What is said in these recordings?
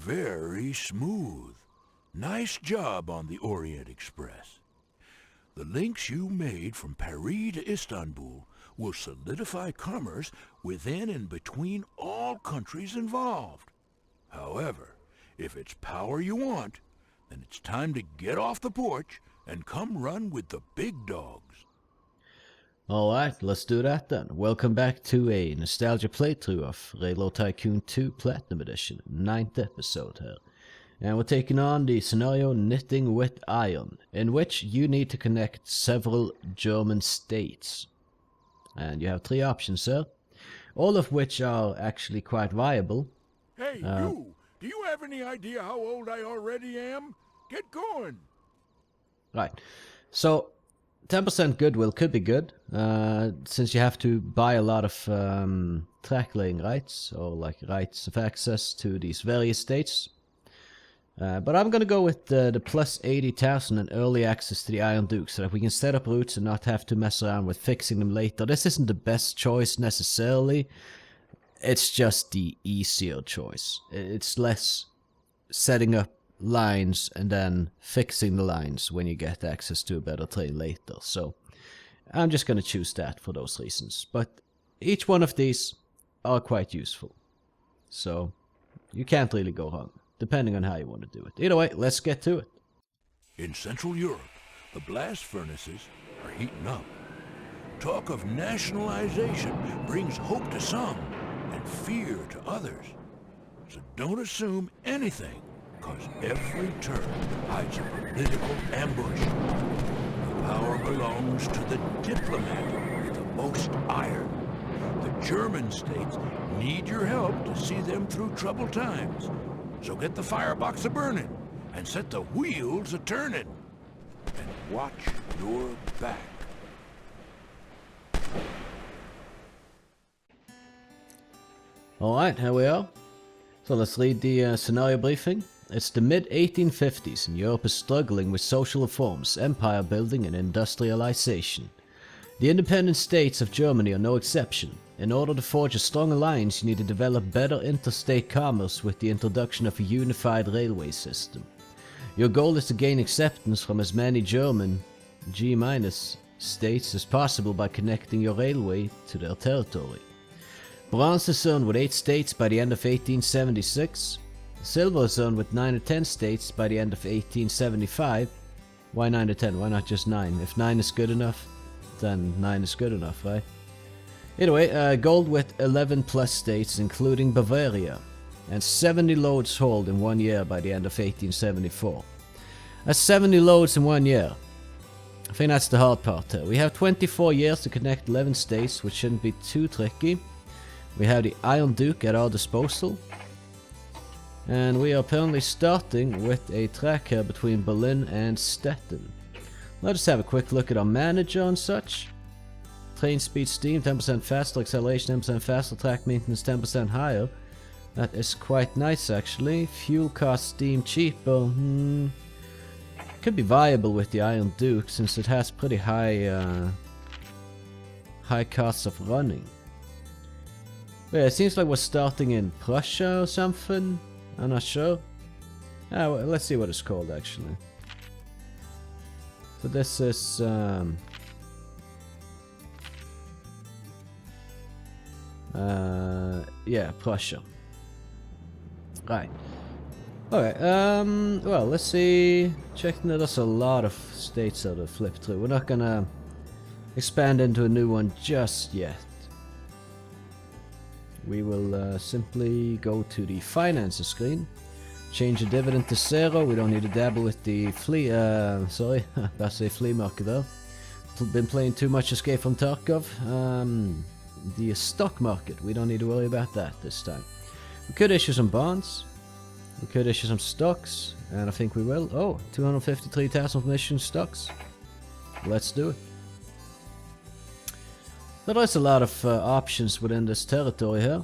very smooth. Nice job on the Orient Express. The links you made from Paris to Istanbul will solidify commerce within and between all countries involved. However, if it's power you want, then it's time to get off the porch and come run with the big dogs. Alright, let's do that then. Welcome back to a nostalgia playthrough of Railroad Tycoon 2 Platinum Edition, 9th episode here. And we're taking on the scenario Knitting with Iron, in which you need to connect several German states. And you have 3 options here, all of which are actually quite viable. Hey, you! Do you have any idea how old I already am? Get going! Right, so 10% goodwill could be good, since you have to buy a lot of track laying rights, or like rights of access to these various states. But I'm gonna go with the plus 80,000 and early access to the Iron Duke, so that we can set up routes and not have to mess around with fixing them later. This isn't the best choice necessarily, it's just the easier choice. It's less setting up lines and then fixing the lines when you get access to a better train later, so I'm just gonna choose that for those reasons. But each one of these are quite useful, so you can't really go wrong, depending on how you want to do it. Either way, let's get to it. In Central Europe, the blast furnaces are heating up. Talk of nationalization brings hope to some and fear to others. So don't assume anything, because every turn hides a political ambush. The power belongs to the diplomat with the most iron. The German states need your help to see them through troubled times. So get the firebox a-burning and set the wheels a-turning. And watch your back. Alright, here we are. So let's read the scenario briefing. It's the mid-1850s and Europe is struggling with social reforms, empire building and industrialization. The independent states of Germany are no exception. In order to forge a strong alliance, you need to develop better interstate commerce with the introduction of a unified railway system. Your goal is to gain acceptance from as many German G- states as possible by connecting your railway to their territory. Bronze is earned with 8 states by the end of 1876. Silver is earned with 9 or 10 states by the end of 1875. Why 9 or 10? Why not just 9? If 9 is good enough, then 9 is good enough, right? Either way, gold with 11 plus states, including Bavaria, and 70 loads hauled in 1 year by the end of 1874. That's 70 loads in 1 year. I think that's the hard part here. We have 24 years to connect 11 states, which shouldn't be too tricky. We have the Iron Duke at our disposal. And we are apparently starting with a track here between Berlin and Stettin. Let's just have a quick look at our manager and such. Train speed steam 10% faster, acceleration 10% faster, track maintenance 10% higher. That is quite nice actually. Fuel cost steam cheaper. Could be viable with the Iron Duke since it has pretty high costs of running. But yeah, it seems like we're starting in Prussia or something. I'm not sure. Well, let's see what it's called actually. So this is yeah, Prussia. Right. Alright, well, let's see. Checking that there's a lot of states that are flipped through. We're not gonna expand into a new one just yet. We will simply go to the finances screen. Change the dividend to 0. We don't need to dabble with the flea, sorry, about to say flea market there. Been playing too much Escape from Tarkov. The stock market, we don't need to worry about that this time. We could issue some bonds. We could issue some stocks, and I think we will. Oh, 253,000 from issuing stocks. Let's do it. There's a lot of options within this territory here.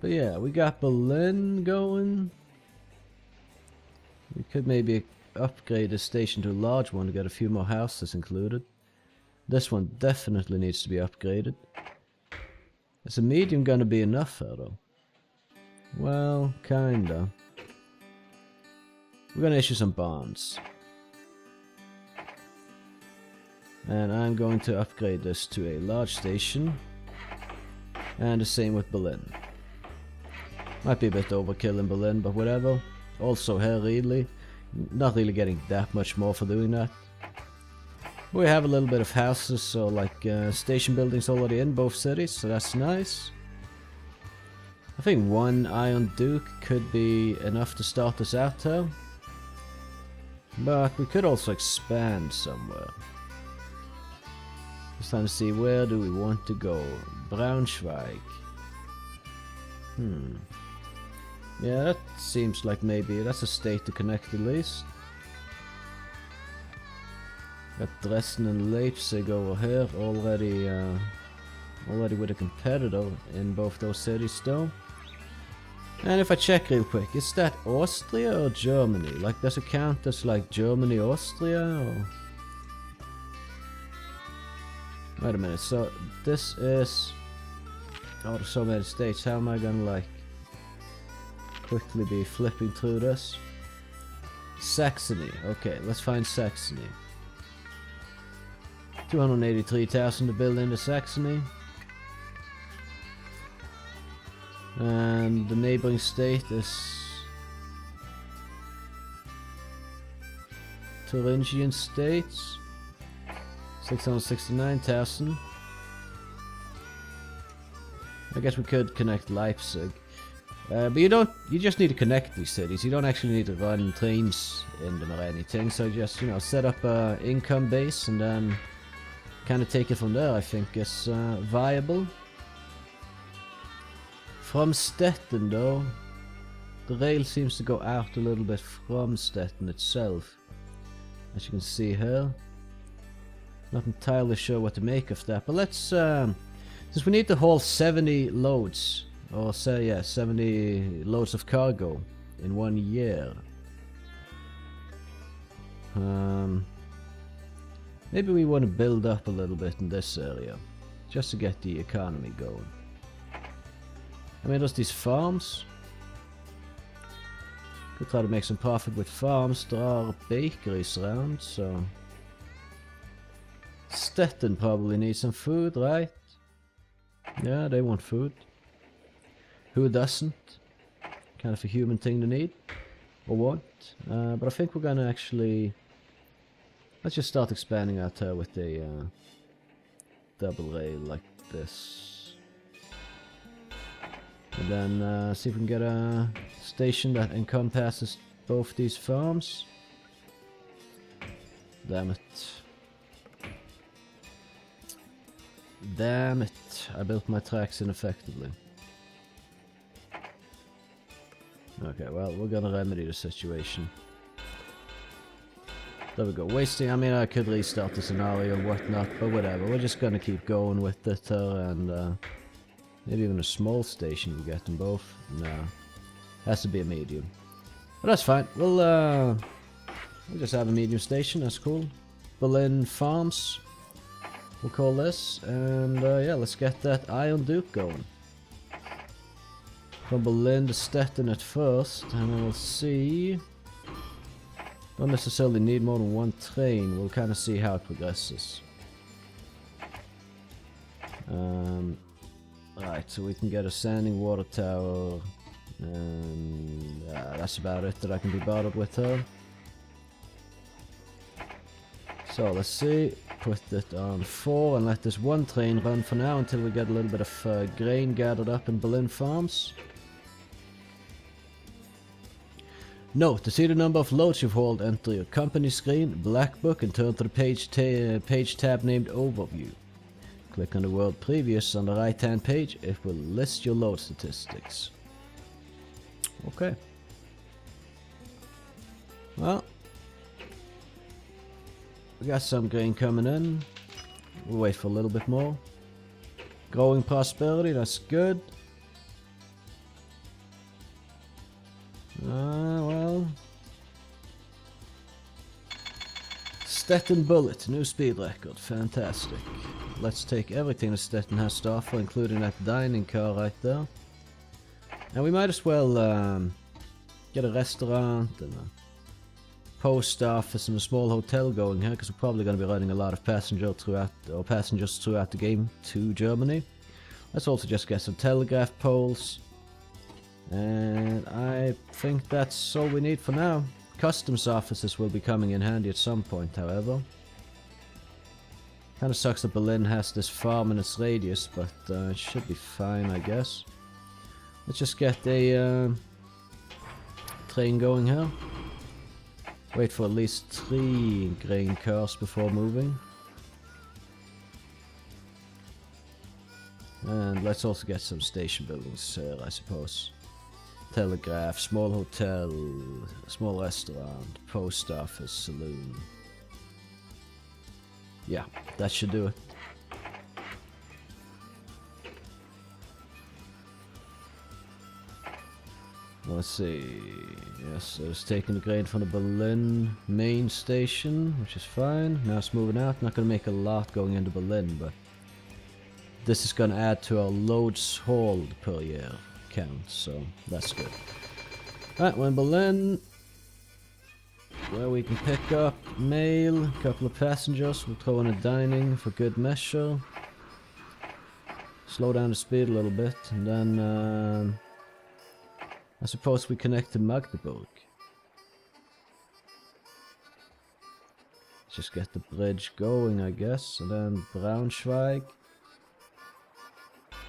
But yeah, we got Berlin going. We could maybe upgrade the station to a large one to get a few more houses included. This one definitely needs to be upgraded. Is a medium gonna be enough though? Well, kinda. We're gonna issue some bonds. And I'm going to upgrade this to a large station. And the same with Berlin. Might be a bit overkill in Berlin, but whatever. Also here, really. Not really getting that much more for doing that. We have a little bit of houses, or like station buildings already in both cities, so that's nice. I think one Iron Duke could be enough to start us out here. But we could also expand somewhere. Just trying to see, where do we want to go? Braunschweig. Yeah, that seems like maybe that's a state to connect at least. Got Dresden and Leipzig over here already with a competitor in both those cities though. And if I check real quick, is that Austria or Germany? Like, does it count as like Germany, Austria, or? Wait a minute, so this is... Oh, there's so many states, how am I gonna like quickly be flipping through this? Saxony, okay, let's find Saxony. 283,000 to build into Saxony. And the neighboring state is Thuringian states. 669,000. I guess we could connect Leipzig. But you just need to connect these cities. You don't actually need to run trains in them or anything. So just, you know, set up a income base and then kind of take it from there, I think is viable. From Stettin though, the rail seems to go out a little bit from Stettin itself. As you can see here. Not entirely sure what to make of that, but let's, since we need to haul 70 loads, or say, yeah, 70 loads of cargo in 1 year. Maybe we want to build up a little bit in this area, just to get the economy going. I mean, there's these farms. Could try to make some profit with farms. There are bakeries around, so... Stettin probably needs some food, right? Yeah, they want food. Who doesn't? Kind of a human thing to need. Or want. But I think we're gonna actually... Let's just start expanding out here with a double rail like this. And then see if we can get a station that encompasses both these farms. Damn it. Damn it. I built my tracks ineffectively. Okay, well, we're gonna remedy the situation. There we go. Wasting, I mean, I could restart the scenario and whatnot, but whatever. We're just gonna keep going with it and maybe even a small station we get them both. No. Has to be a medium. But that's fine. We'll just have a medium station, that's cool. Berlin Farms, we'll call this. And yeah, let's get that Iron Duke going. From Berlin to Stettin at first, and we'll see. Don't necessarily need more than one train, we'll kind of see how it progresses. Right, so we can get a standing water tower, and that's about it that I can be bothered with her. So let's see, put it on 4 and let this one train run for now until we get a little bit of grain gathered up in Berlin Farms. Note, to see the number of loads you've hauled, enter your company screen, black book, and turn to the page tab named Overview. Click on the word Previous on the right hand page, it will list your load statistics. Okay. Well, we got some grain coming in. We'll wait for a little bit more. Growing prosperity, that's good. Well. Stettin Bullet, new speed record, fantastic. Let's take everything that Stettin has to offer, including that dining car right there. And we might as well get a restaurant and a post office and a small hotel going here, because we're probably going to be running a lot of passengers throughout the game to Germany. Let's also just get some telegraph poles. And I think that's all we need for now. Customs offices will be coming in handy at some point, however. Kinda sucks that Berlin has this farm in its radius, but it should be fine, I guess. Let's just get a train going here. Wait for at least 3 grain cars before moving. And let's also get some station buildings here, I suppose. Telegraph, small hotel, small restaurant, post office, saloon. Yeah, that should do it. Let's see. Yes, so it's taking the grain from the Berlin main station, which is fine. Now it's moving out. Not going to make a lot going into Berlin, but this is going to add to our loads hauled per year count, so that's good. Alright, we're in Berlin, where we can pick up mail, a couple of passengers. We'll throw in a dining for good measure. Slow down the speed a little bit, and then I suppose we connect to Magdeburg. Just get the bridge going, I guess, and then Braunschweig.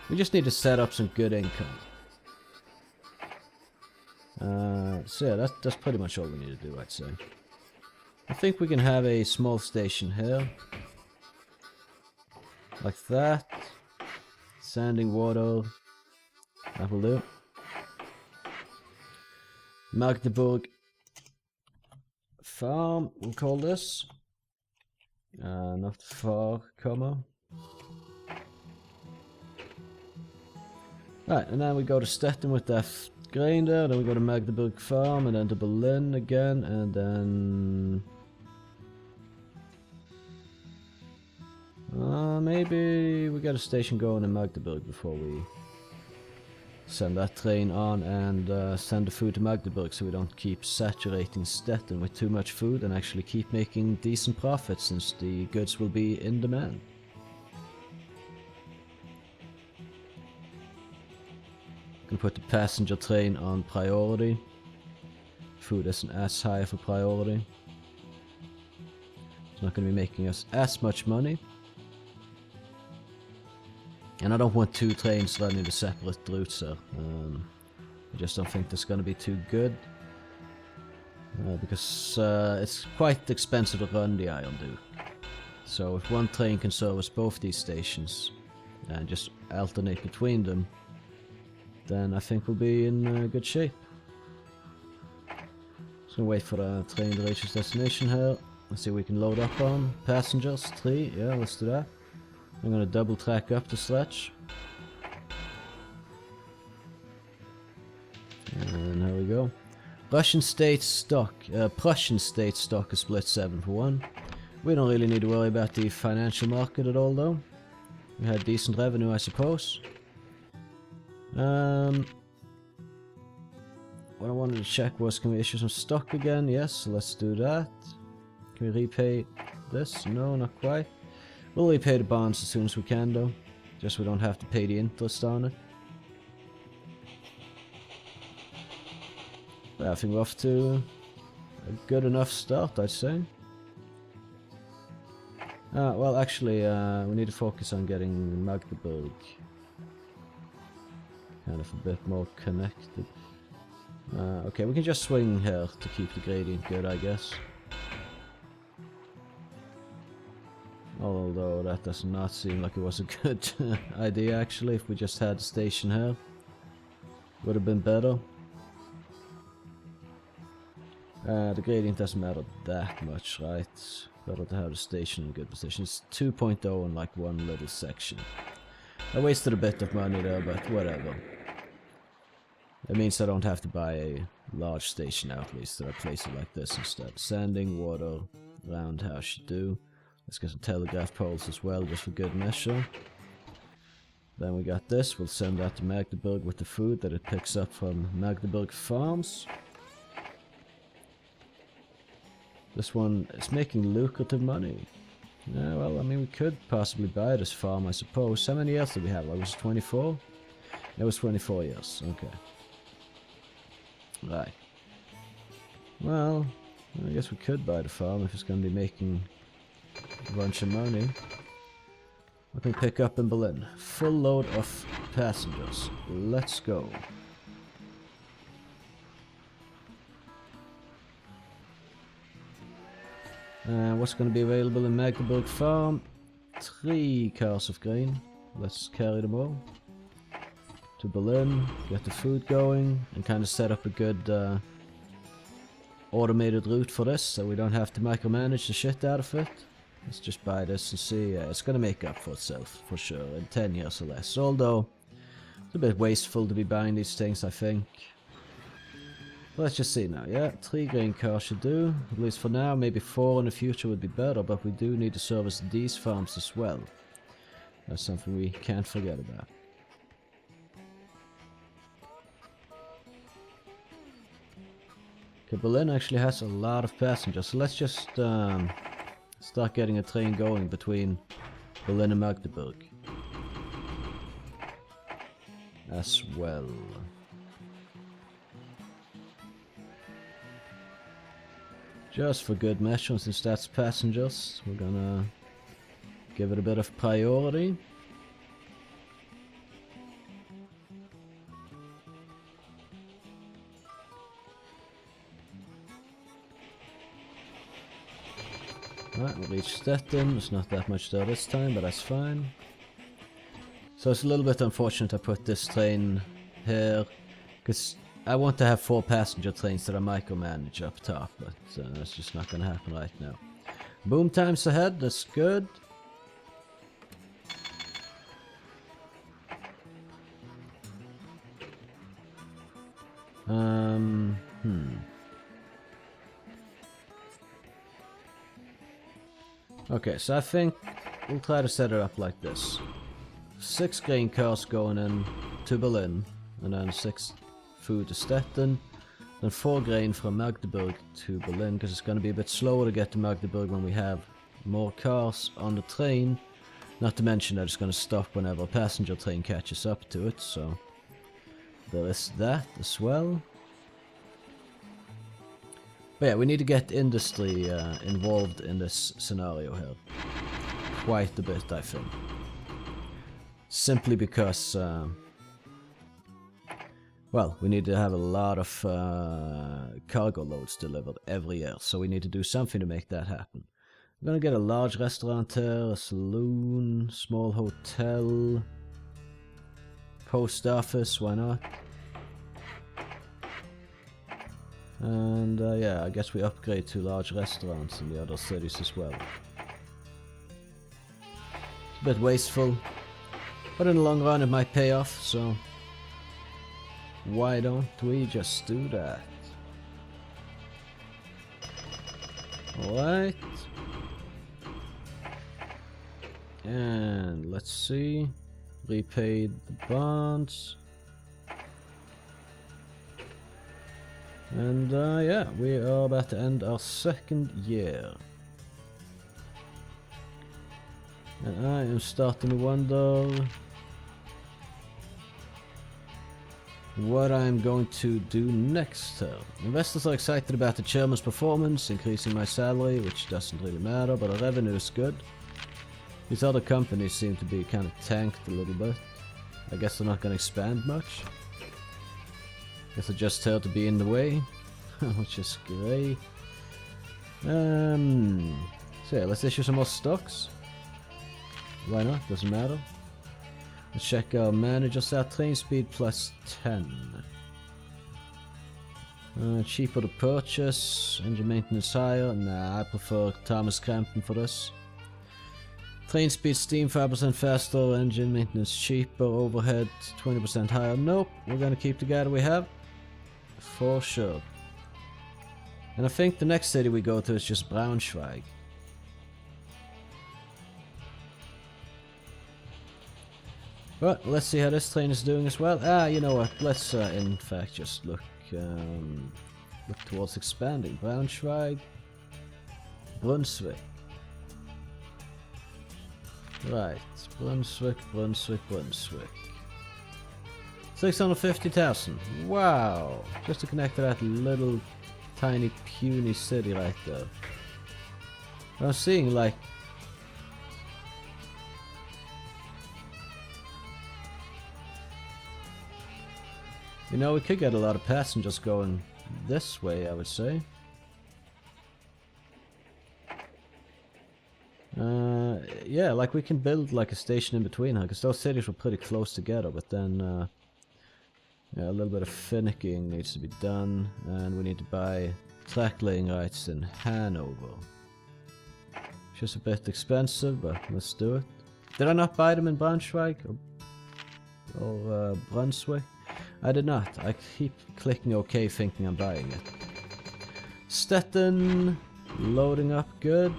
We just need to set up some good income. So yeah, that's pretty much all we need to do, I'd say. I think we can have a small station here. Like that. Sanding water. That will do. Magdeburg Farm, we'll call this. Not far, comma. Right, and then we go to Stettin with that grain there, then we go to Magdeburg Farm, and then to Berlin again, and then... maybe we get a station going in Magdeburg before we send that train on and send the food to Magdeburg, so we don't keep saturating Stettin with too much food and actually keep making decent profits, since the goods will be in demand. Gonna put the passenger train on priority. Food isn't as high of a priority. It's not gonna be making us as much money. And I don't want 2 trains running the separate routes here. I just don't think that's gonna be too good. Because it's quite expensive to run the Iron Duke. So if one train can service both these stations and just alternate between them, then I think we'll be in good shape. Just gonna wait for the train to reach its destination here. Let's see what we can load up on. Passengers, 3, yeah, let's do that. I'm gonna double track up the stretch. And there we go. Prussian state stock is split 7 for 1. We don't really need to worry about the financial market at all, though. We had decent revenue, I suppose. What I wanted to check was, can we issue some stock again? Yes, so let's do that. Can we repay this? No, not quite. We'll repay the bonds as soon as we can, though. Just so we don't have to pay the interest on it. But I think we're off to a good enough start, I'd say. Well, actually, we need to focus on getting Magdeburg kind of a bit more connected. Okay, we can just swing here to keep the gradient good, I guess. Although that does not seem like it was a good idea, actually. If we just had the station here, would have been better. The gradient doesn't matter that much, right? Better to have the station in good position. It's 2.0 in like one little section. I wasted a bit of money there, but whatever. It means I don't have to buy a large station now, at least, that I place it like this instead. Sanding, water, roundhouse should do. Let's get some telegraph poles as well, just for good measure. Then we got this. We'll send that to Magdeburg with the food that it picks up from Magdeburg farms. This one is making lucrative money. Yeah, well, I mean, we could possibly buy this farm, I suppose. How many years did we have? Like, was it 24? It was 24 years. Okay. Right. Well, I guess we could buy the farm if it's going to be making a bunch of money. We can pick up in Berlin. Full load of passengers. Let's go. What's going to be available in Magdeburg Farm? 3 cars of grain. Let's carry them all to Berlin, get the food going, and kind of set up a good automated route for this, so we don't have to micromanage the shit out of it. Let's just buy this and see. It's going to make up for itself, for sure, in 10 years or less. Although, it's a bit wasteful to be buying these things, I think. Let's just see now, yeah, 3 grain cars should do, at least for now. Maybe 4 in the future would be better, but we do need to service these farms as well. That's something we can't forget about. Okay, Berlin actually has a lot of passengers, so let's just start getting a train going between Berlin and Magdeburg as well. Just for good measure, since that's passengers, we're gonna give it a bit of priority. Right, we'll reach Stettin. It's not that much there this time, but that's fine. So it's a little bit unfortunate I put this train here, because I want to have 4 passenger trains that I micromanage up top, but that's just not gonna happen right now. Boom times ahead, that's good. Okay, so I think we'll try to set it up like this. 6 grain cars going in to Berlin, and then 6 food to Stettin, then 4 grain from Magdeburg to Berlin, because it's going to be a bit slower to get to Magdeburg when we have more cars on the train. Not to mention that it's going to stop whenever a passenger train catches up to it, so there is that as well. But yeah, we need to get industry involved in this scenario here. Quite a bit, I think. Simply because, well, we need to have a lot of cargo loads delivered every year, so we need to do something to make that happen. I'm gonna get a large restaurant here, a saloon, small hotel, post office, why not? And yeah, I guess we upgrade to large restaurants in the other cities as well. It's a bit wasteful, but in the long run it might pay off, so why don't we just do that? Alright. And let's see. Repaid the bonds. And yeah, we are about to end our 2nd year. And I am starting to wonder what I'm going to do next term. Investors are excited about the chairman's performance, increasing my salary, which doesn't really matter, but our revenue is good. These other companies seem to be kind of tanked a little bit. I guess they're not going to expand much. Guess they're just here to be in the way, which is great. So yeah, let's issue some more stocks. Why not? Doesn't matter. Let's check our managers out. Train speed plus 10. Cheaper to purchase. Engine maintenance higher. Nah, I prefer Thomas Crampton for this. Train speed steam 5% faster. Engine maintenance cheaper. Overhead 20% higher. Nope. We're gonna keep the guy that we have. For sure. And I think the next city we go to is just Braunschweig. But let's see how this train is doing as well. Ah, you know what? Let's in fact just look towards expanding. Braunschweig, Brunswick. Right, Brunswick. 650,000. Wow! Just to connect to that little tiny puny city right there. I'm seeing like... You know, we could get a lot of passengers going this way, I would say. Yeah, like we can build like a station in between, because those cities were pretty close together, but then yeah, a little bit of finicking needs to be done, and we need to buy track laying rights in Hanover. Just a bit expensive, but let's do it. Did I not buy them in Braunschweig or Brunswick? I did not. I keep clicking OK thinking I'm buying it. Stettin, loading up good.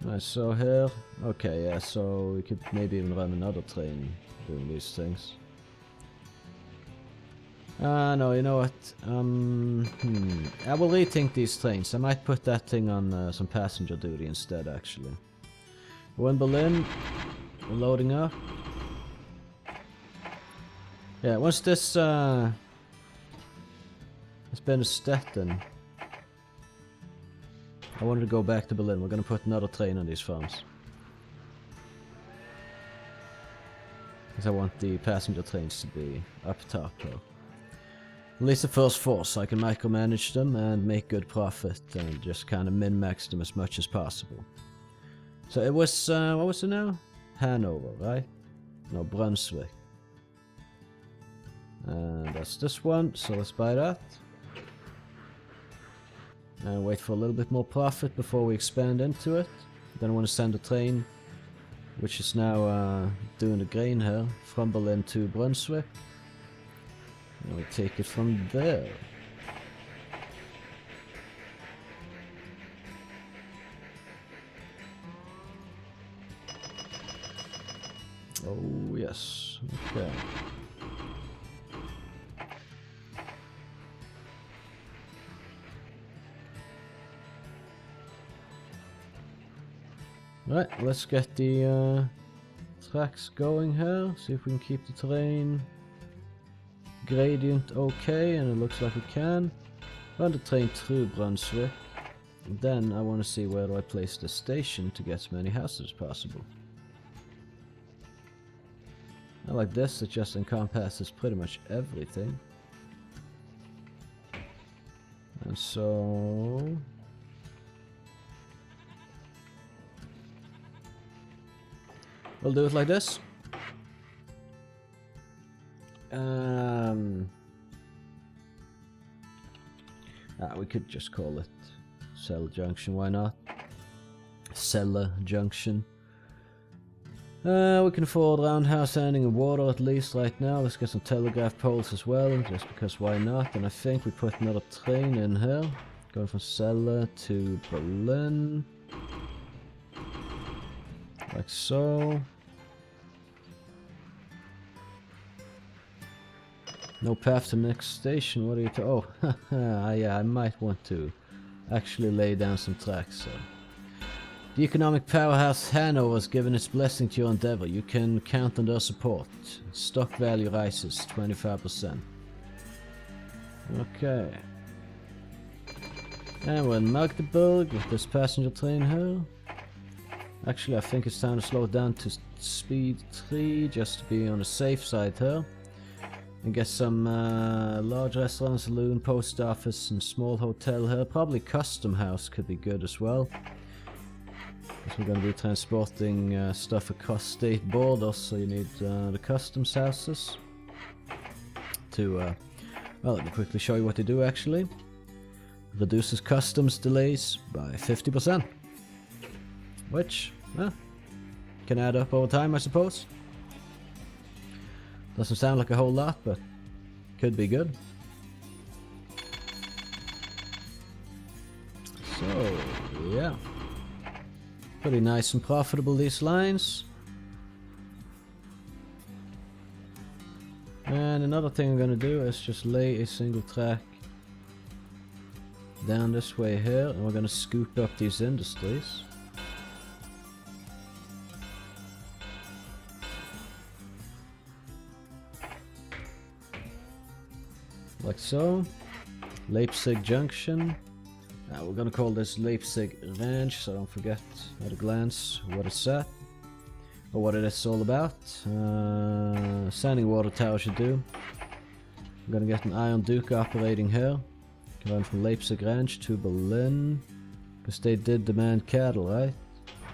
Right, so here, okay, yeah, so we could maybe even run another train doing these things. No, you know what, I will rethink these trains. I might put that thing on some passenger duty instead, actually. We're in Berlin, we're loading up. Yeah, once this, has been a Stettin, I wanted to go back to Berlin. We're gonna put another train on these farms. Because I want the passenger trains to be up top though. At least the first four, so I can micromanage them and make good profit and just kind of min-max them as much as possible. So it was, what was it now? Hanover, right? No, Brunswick. And that's this one, so let's buy that. And wait for a little bit more profit before we expand into it. Then I want to send a train, which is now doing the grain here, from Berlin to Brunswick. And we take it from there. Oh yes, okay. Right, let's get the tracks going here, see if we can keep the terrain gradient okay, and it looks like we can. Run the train through Brunswick. Then I want to see where do I place the station to get as many houses as possible. I like this, it just encompasses pretty much everything. And so... we'll do it like this. We could just call it Cell Junction, why not? Cellar Junction. We can afford roundhouse ending and water at least right now. Let's get some telegraph poles as well, just because why not? And I think we put another train in here, going from Celle to Berlin. Like so. No path to next station, what are you oh, yeah, I might want to actually lay down some tracks. So. The economic powerhouse Hanover has given its blessing to your endeavor. You can count on their support. Stock value rises 25%. Okay. And we're in Magdeburg with this passenger train here. Actually, I think it's time to slow it down to speed 3 just to be on the safe side here. And get some large restaurant, saloon, post office, and small hotel here. Probably custom house could be good as well. Because we're going to be transporting stuff across state borders, so you need the customs houses. To, well, let me quickly show you what they do actually. Reduces customs delays by 50%. Which, can add up over time, I suppose. Doesn't sound like a whole lot, but could be good. So, yeah. Pretty nice and profitable, these lines. And another thing I'm gonna do is just lay a single track down this way here, and we're gonna scoop up these industries. Like so. Leipzig Junction. We're gonna call this Leipzig Ranch, so I don't forget at a glance what it's at. Or what it is all about. Standing water tower should do. I'm gonna get an Iron Duke operating here. Can run from Leipzig Ranch to Berlin. Because they did demand cattle, right?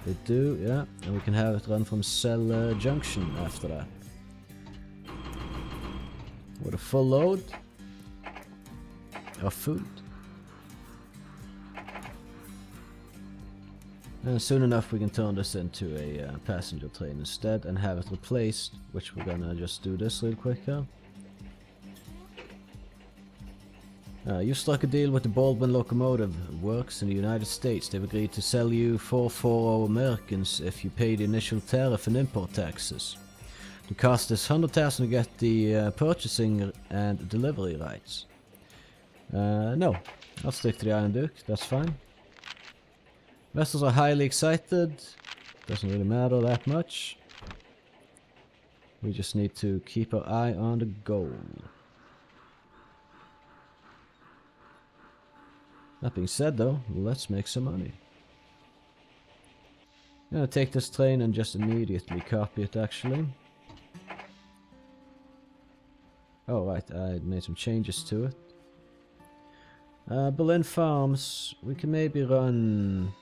They do, yeah. And we can have it run from Cell Junction after that. With a full load of food. And soon enough we can turn this into a passenger train instead and have it replaced, which we're gonna just do this real quick here. You struck a deal with the Baldwin Locomotive Works in the United States. They've agreed to sell you 440 Americans if you pay the initial tariff and import taxes. The cost is $100,000 to get the purchasing and delivery rights. No, I'll stick to the Iron Duke, that's fine. Investors are highly excited. Doesn't really matter that much. We just need to keep our eye on the goal. That being said though, let's make some money. I'm gonna take this train and just immediately copy it actually. Oh right, I made some changes to it. Berlin Farms, we can maybe run...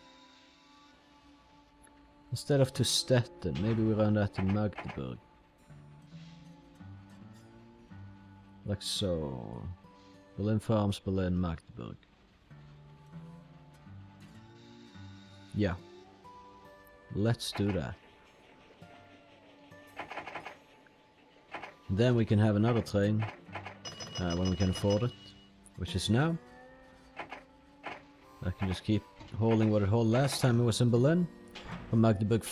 Instead of to Stettin, maybe we run that to Magdeburg. Like so. Berlin Farms, Berlin, Magdeburg. Yeah. Let's do that. Then we can have another train when we can afford it, which is now. I can just keep holding what it held last time it was in Berlin. From Magdeburg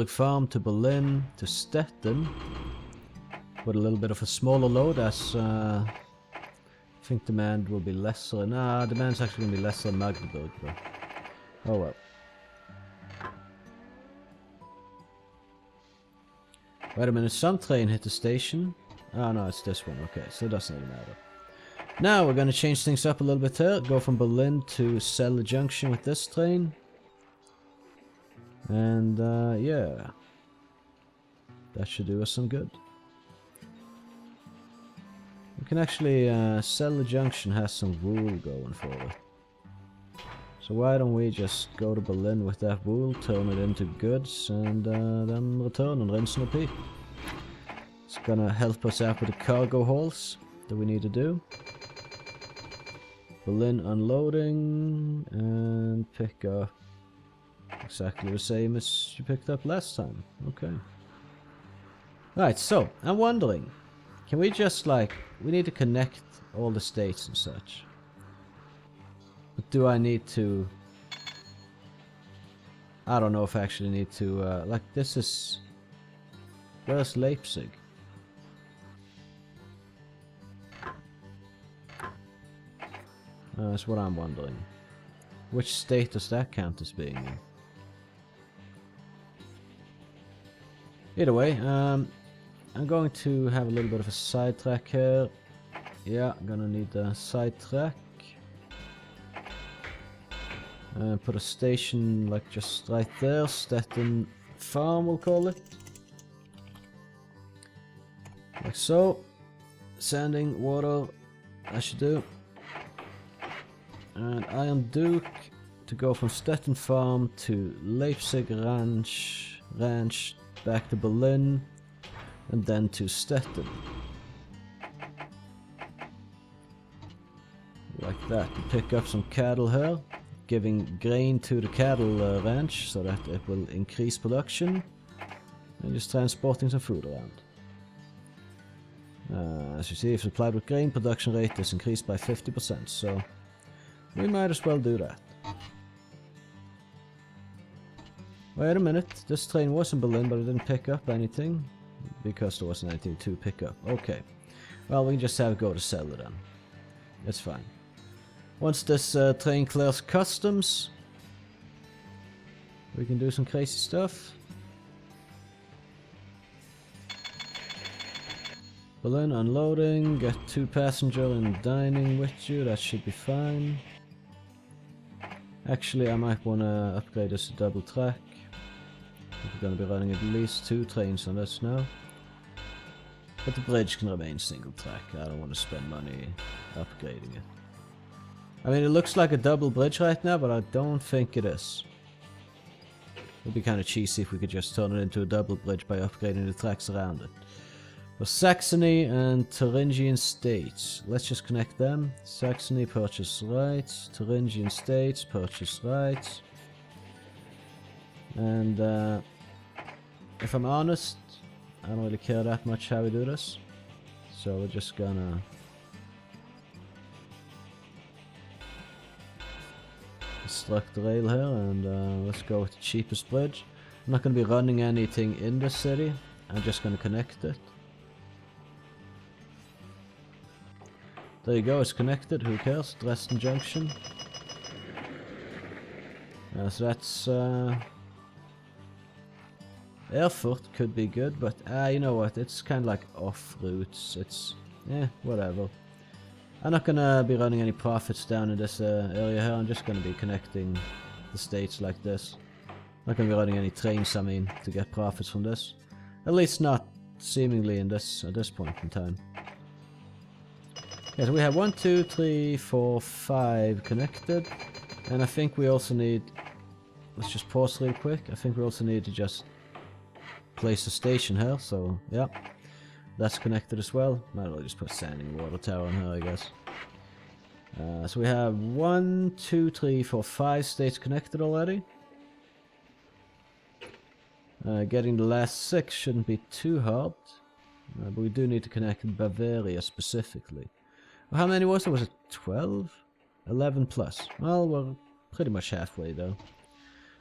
Farm to Berlin to Stettin. With a little bit of a smaller load as I think demand will be lesser. Nah, demand's actually going to be lesser in Magdeburg though. Oh well. Wait a minute, some train hit the station. Oh no, it's this one. Okay, so it doesn't really matter. Now we're going to change things up a little bit here. Go from Berlin to Celle Junction with this train. And yeah. That should do us some good. We can actually, Celle Junction has some wool going for it. So why don't we just go to Berlin with that wool, turn it into goods, and then return and rinse and repeat. It's gonna help us out with the cargo hauls that we need to do. Berlin unloading, and pick up exactly the same as you picked up last time. Okay. Right, so, I'm wondering, can we just like, we need to connect all the states and such. But do I need to... I don't know if I actually need to, like this is... Where's Leipzig? That's what I'm wondering. Which state does that count as being in? Either way, I'm going to have a little bit of a sidetrack here. Yeah, I'm gonna need a sidetrack. And put a station like just right there, Stettin Farm we'll call it. Like so. Sanding, water, I should do. And Iron Duke to go from Stettin Farm to Leipzig Ranch, back to Berlin, and then to Stettin. Like that. And pick up some cattle here. Giving grain to the cattle ranch so that it will increase production, and just transporting some food around. As you see, if supplied with grain, production rate is increased by 50%, so we might as well do that. Wait a minute, this train was in Berlin but it didn't pick up anything. because there wasn't anything to pick up. Okay. Well, we can just have it go to sell it then. It's fine. Once this train clears customs, we can do some crazy stuff. Berlin unloading, get 2 passenger and dining with you, that should be fine. Actually, I might want to upgrade this to double track. We're going to be running at least 2 trains on this now. But the bridge can remain single track, I don't want to spend money upgrading it. I mean, it looks like a double bridge right now, but I don't think it is. It would be kind of cheesy if we could just turn it into a double bridge by upgrading the tracks around it. For Saxony and Thuringian States, let's just connect them. Saxony, purchase rights. Thuringian States, purchase rights. And if I'm honest, I don't really care that much how we do this. So we're just gonna construct the rail here and let's go with the cheapest bridge. I'm not gonna be running anything in the city, I'm just gonna connect it. There you go, it's connected, who cares? Dresden Junction. So that's Erfurt could be good, but you know what, it's kind of like off routes, it's, whatever. I'm not gonna be running any profits down in this area here, I'm just gonna be connecting the states like this. Not gonna be running any trains, I mean, to get profits from this. At least not seemingly in this, at this point in time. Yeah, so we have 1, 2, 3, 4, 5 connected, and I think we also need, let's just pause real quick, I think we also need to just place a station here, so yeah, that's connected as well. Might as well just put a standing water tower on here, I guess. So we have 1, 2, 3, 4, 5 states connected already. Getting the last 6 shouldn't be too hard, but we do need to connect Bavaria specifically. Well, how many was it? Was it 12? 11 plus. Well, we're pretty much halfway though.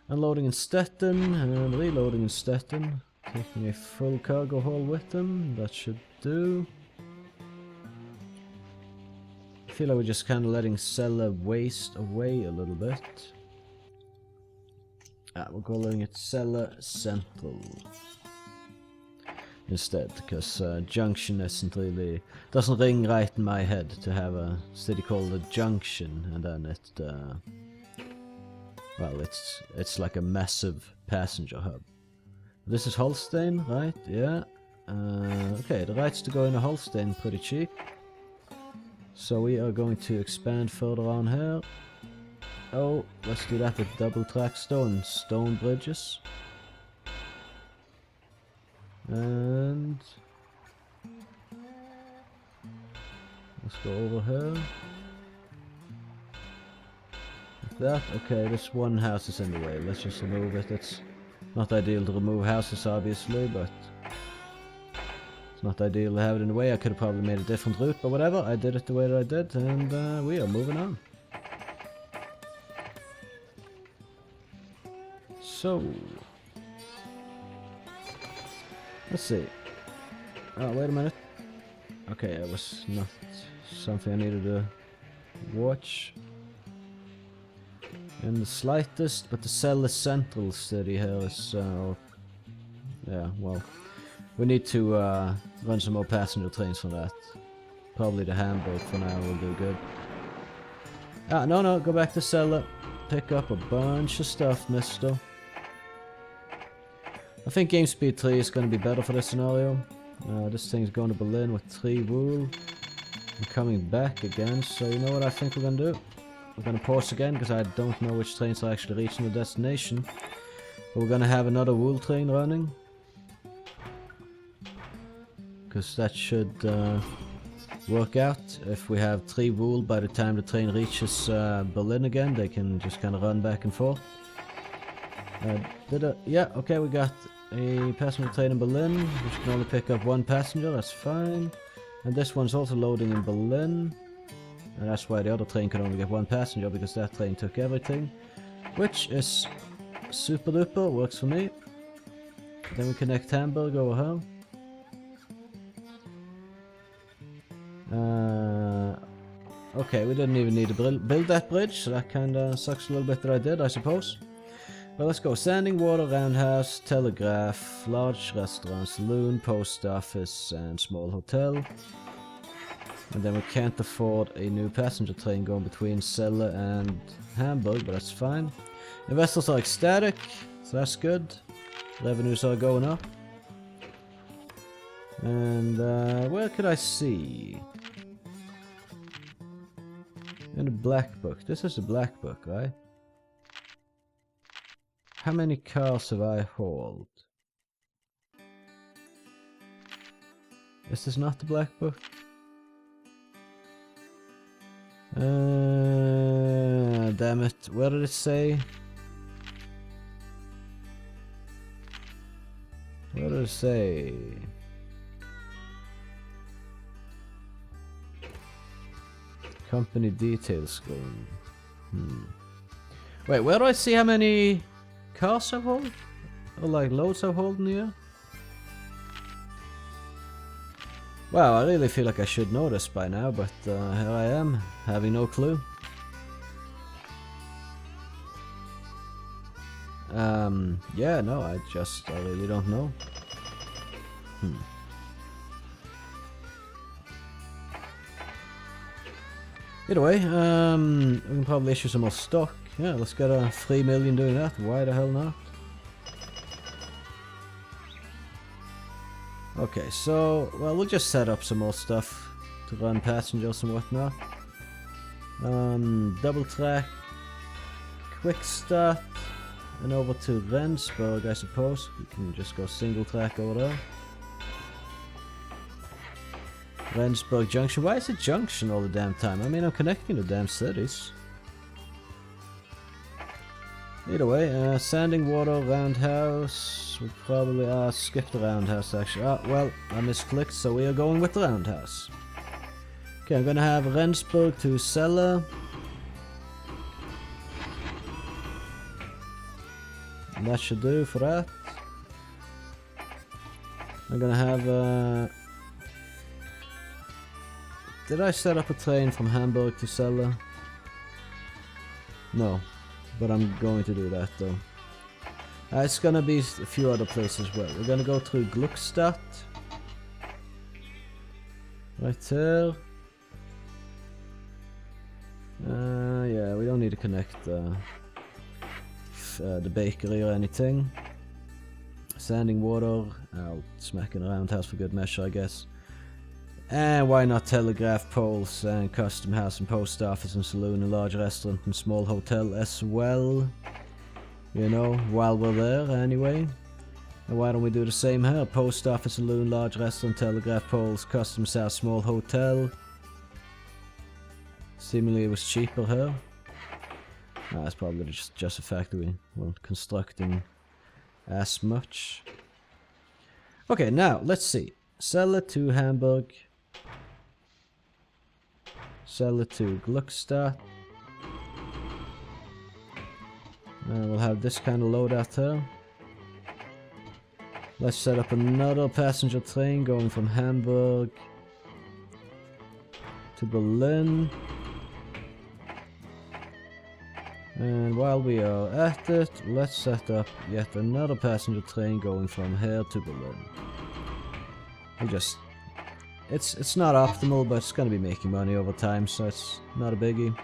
Unloading in Stettin and reloading in Stettin. Taking a full cargo haul with them, that should do. I feel like we're just kind of letting Celle waste away a little bit. We're calling it Celle Central instead, because Junction isn't really, doesn't ring right in my head to have a city called a Junction, and then it, well, it's like a massive passenger hub. This is Holstein, right? Yeah. Okay, the rights to go into Holstein pretty cheap. So we are going to expand further on here. Oh, let's do that with double track stone bridges. And let's go over here. Like that. Okay, this one house is in the way. Let's just remove it. It's not ideal to remove houses, obviously, but it's not ideal to have it in the way. I could have probably made a different route, but whatever. I did it the way that I did, and we are moving on. So, let's see. Oh, wait a minute. Okay, it was not something I needed to watch in the slightest, but the Celle Central city here is, yeah, well, we need to run some more passenger trains for that. Probably the Hamburg for now will do good. No, go back to Celle. Pick up a bunch of stuff, mister. I think game speed 3 is going to be better for this scenario. This thing's going to Berlin with 3 wool. I'm coming back again, so you know what I think we're going to do? We're going to pause again, because I don't know which trains are actually reaching the destination. But we're going to have another wool train running. Because that should work out. If we have 3 wool by the time the train reaches Berlin again, they can just kind of run back and forth. Yeah, okay, we got a passenger train in Berlin, which can only pick up 1 passenger, that's fine. And this one's also loading in Berlin. And that's why the other train can only get 1 passenger, because that train took everything. Which is super duper, works for me. Then we connect Hamburg over here. Okay, we didn't even need to build that bridge, so that kinda sucks a little bit that I did, I suppose. Well, let's go. Standing water, roundhouse, telegraph, large restaurant, saloon, post office, and small hotel. And then we can't afford a new passenger train going between Celle and Hamburg, but that's fine. Investors are ecstatic, so that's good. Revenues are going up. And where could I see? In the black book. This is the black book, right? How many cars have I hauled? Is this not the black book? Damn it. What did it say? What did it say? Company detail screen. Wait, where do I see how many cars I've hauled? Or like loads I've hauled in the year? Wow, I really feel like I should know this by now, but here I am, having no clue. Yeah, no, I really don't know. Either way, we can probably issue some more stock. Yeah, let's get a 3 million doing that. Why the hell not? Okay, so, well, we'll just set up some more stuff to run passengers and whatnot. Double track, quick start, and over to Rendsburg, I suppose. We can just go single track over there. Rendsburg Junction. Why is it Junction all the damn time? I mean, I'm connecting the damn cities. Either way, Sanding Water, Roundhouse. We'll probably skip the Roundhouse actually. Well, I misclicked, so we are going with the Roundhouse. Okay, I'm gonna have Rendsburg to Celle. And that should do for that. I'm gonna have did I set up a train from Hamburg to Celle? No, but I'm going to do that though. It's gonna be a few other places as well. We're gonna go through Gluckstadt. Right there. Yeah, we don't need to connect the bakery or anything. Sanding Water. I'll smack in a roundhouse for good measure, I guess. And why not telegraph poles and custom house and post office and saloon and large restaurant and small hotel as well. You know, while we're there anyway. And why don't we do the same here? Post office, saloon, large restaurant, telegraph poles, custom house, small hotel. Seemingly it was cheaper here. That's probably just the fact that we weren't constructing as much. Okay, now let's see. Celle to Hamburg. Celle to Gluckstadt. And we'll have this kind of loadout here. Let's set up another passenger train going from Hamburg to Berlin. And while we are at it, let's set up yet another passenger train going from here to Berlin. It's not optimal, but it's gonna be making money over time, so it's not a biggie.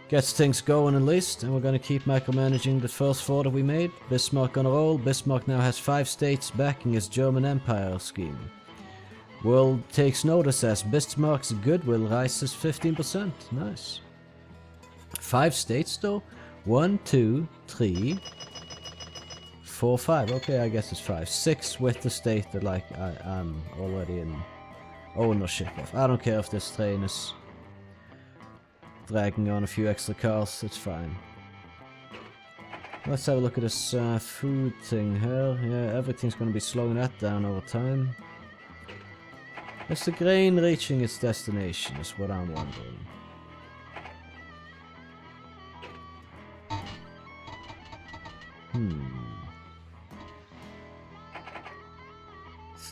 Gets things going at least, and we're gonna keep micromanaging the first 4 that we made. Bismarck on a roll. Bismarck now has 5 states backing his German Empire scheme. World takes notice as Bismarck's goodwill rises 15%. Nice. 5 states though? 1, 2, 3, 4, 5. Okay, I guess it's 5. 6 with the state that like I'm already in ownership of. I don't care if this train is dragging on a few extra cars, it's fine. Let's have a look at this food thing here. Yeah, everything's gonna be slowing that down over time. Is the grain reaching its destination is what I'm wondering.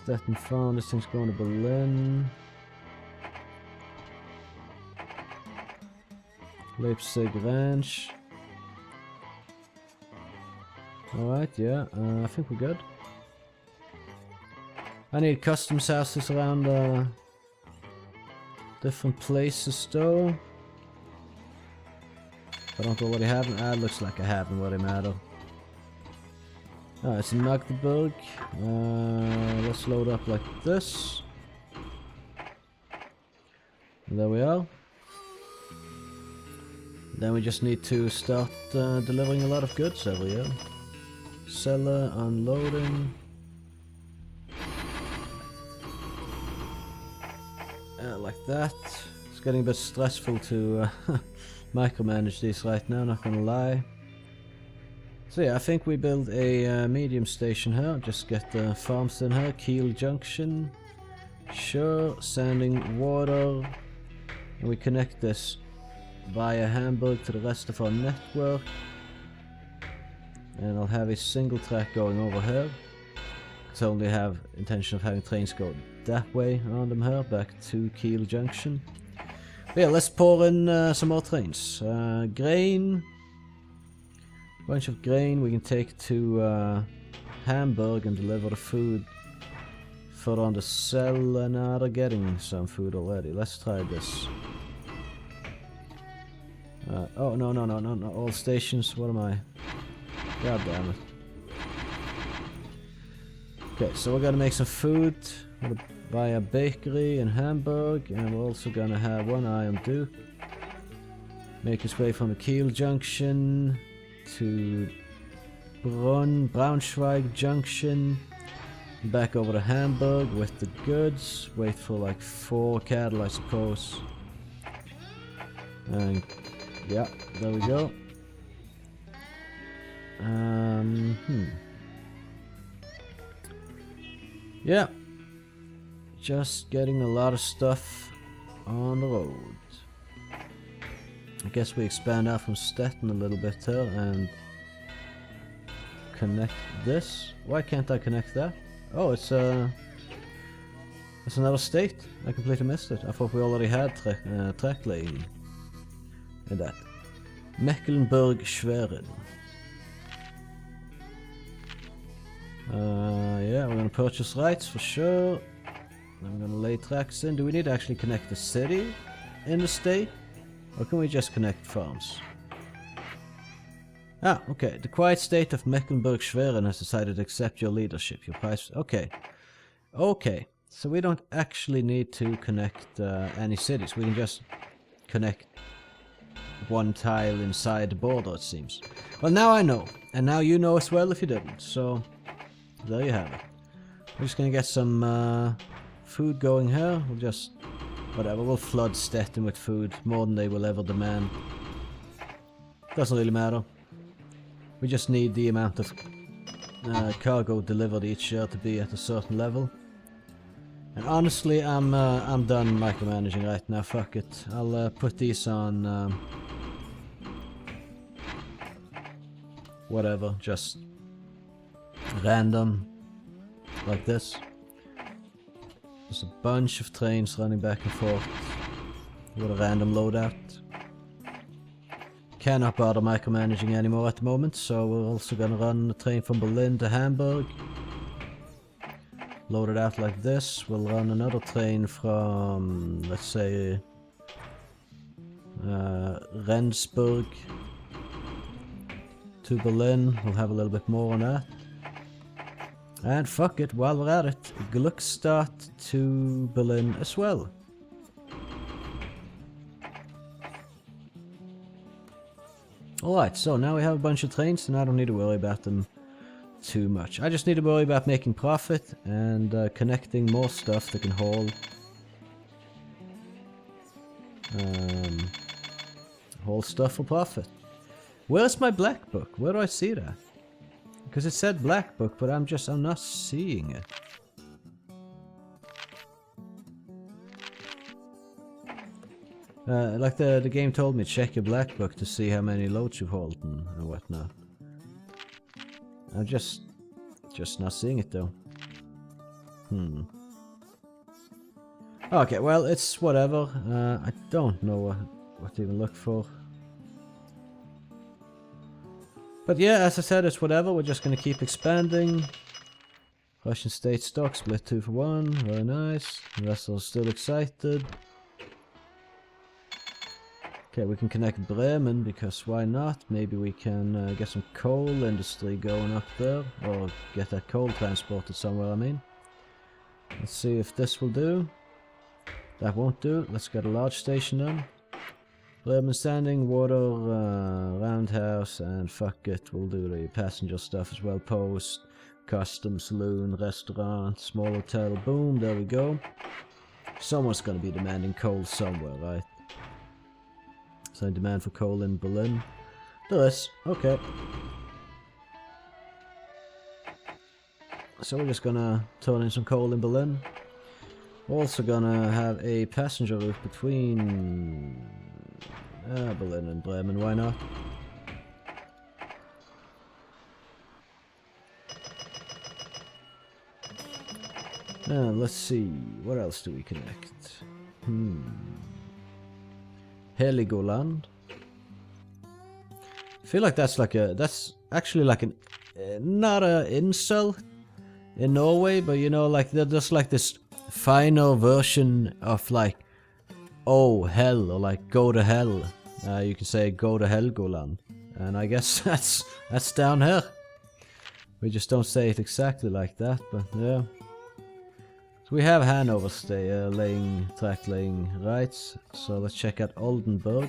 Stettin Farm, this thing's going to Berlin. Leipzig Ranch. Alright, yeah, I think we're good. I need customs houses around different places though. I don't already have them. Ah, it looks like I have them, what they matter. Alright, it's in Magdeburg. Let's load up like this. And there we are. Then we just need to start delivering a lot of goods every year. Seller, unloading. Like that. It's getting a bit stressful to micromanage these right now, not gonna lie. So yeah, I think we build a medium station here. Just get the farms in here. Kiel Junction. Sure, sanding water. And we connect this via Hamburg to the rest of our network. And I'll have a single track going over here. Because I only have intention of having trains go that way around them here, back to Kiel Junction. But yeah, let's pour in some more trains. Grain. Bunch of grain we can take to Hamburg and deliver the food further on the cell. And now they're getting some food already. Let's try this. Oh, no, all stations. What am I? God damn it. Okay, so we're gonna make some food. We're gonna buy a bakery in Hamburg, and we're also gonna have one Iron Duke. Make its way from the Kiel Junction to Braunschweig Junction. Back over to Hamburg with the goods. Wait for like 4 cattle, I suppose. And yeah, there we go. Yeah. Just getting a lot of stuff on the road. I guess we expand out from Stettin a little bit here and connect this. Why can't I connect that? Oh, it's another state. I completely missed it. I thought we already had track lane in that. Mecklenburg-Schwerin. Yeah, we're gonna purchase rights for sure. I'm gonna lay tracks in. Do we need to actually connect the city in the state? Or can we just connect farms? Ah, okay. The quiet state of Mecklenburg-Schwerin has decided to accept your leadership. Your price... Okay. Okay. So we don't actually need to connect any cities. We can just connect one tile inside the border, it seems. Well, now I know. And now you know as well if you didn't. So, there you have it. We're just gonna get some food going here. We'll just... Whatever, we'll flood Stettin with food. More than they will ever demand. Doesn't really matter. We just need the amount of cargo delivered each year to be at a certain level. And honestly, I'm done micromanaging right now. Fuck it. I'll put these on... whatever, just... random. Like this. There's a bunch of trains running back and forth with a random loadout. Cannot bother micromanaging anymore at the moment, so we're also gonna run a train from Berlin to Hamburg. Load it out like this. We'll run another train from, let's say, Rendsburg to Berlin. We'll have a little bit more on that. And fuck it, while we're at it, Gluckstadt to Berlin as well. Alright, so now we have a bunch of trains and I don't need to worry about them too much. I just need to worry about making profit and connecting more stuff that can haul stuff for profit. Where's my black book? Where do I see that? Because it said black book, but I'm not seeing it. Like the game told me, check your black book to see how many loads you've hauled and whatnot. I'm just not seeing it though. Okay, well, it's whatever. I don't know what to even look for. But yeah, as I said, it's whatever. We're just gonna keep expanding. Russian state stock split 2 for 1. Very nice. The rest are still excited. Okay, we can connect Bremen, because why not? Maybe we can get some coal industry going up there. Or get that coal transported somewhere, I mean. Let's see if this will do. That won't do. Let's get a large station done. Bremen standing, water, roundhouse, and fuck it. We'll do the passenger stuff as well. Post, custom, saloon, restaurant, small hotel. Boom, there we go. Someone's gonna be demanding coal somewhere, right? So demand for coal in Berlin. There is. Okay. So we're just gonna turn in some coal in Berlin. We're also gonna have a passenger route between Berlin and Bremen, why not? Let's see, what else do we connect? Heligoland. I feel like that's actually like an, not an insult in Norway, but you know, like there's like this finer version of like, oh hell, or like go to hell. You can say go to Helgoland, and I guess that's down here. We just don't say it exactly like that, but yeah. So we have Hanover stay track laying rights. So let's check out Oldenburg.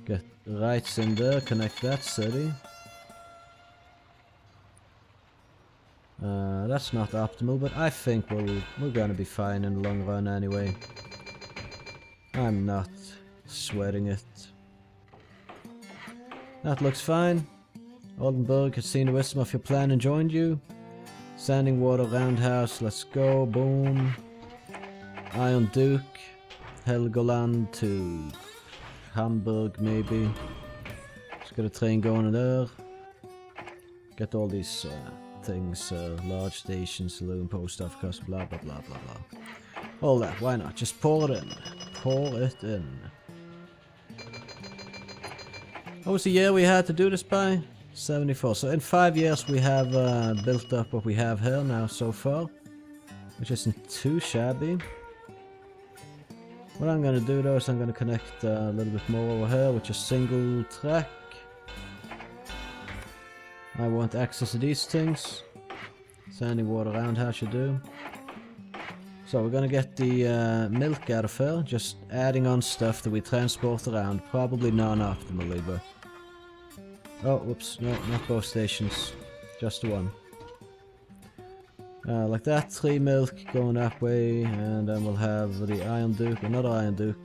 Get rights in there, connect that city. That's not optimal, but I think we're gonna be fine in the long run anyway. I'm not sweating it. That looks fine. Oldenburg has seen the wisdom of your plan and joined you. Standing water roundhouse, let's go, boom. Iron Duke, Helgoland to Hamburg maybe. Let's get a train going there. Get all these things, large station, saloon, post office, blah blah blah blah blah. All that, why not? Just pour it in. Pour it in. What was the year we had to do this by? 74. So in 5 years we have built up what we have here now so far, which isn't too shabby. What I'm gonna do though is I'm gonna connect a little bit more over here with just single track. I want access to these things. Standing water roundhouse should do. So we're gonna get the milk out of here, just adding on stuff that we transport around, probably non-optimally, but... Oh, whoops, no, not both stations, just the one. Like that, 3 milk going that way, and then we'll have the Iron Duke, another Iron Duke,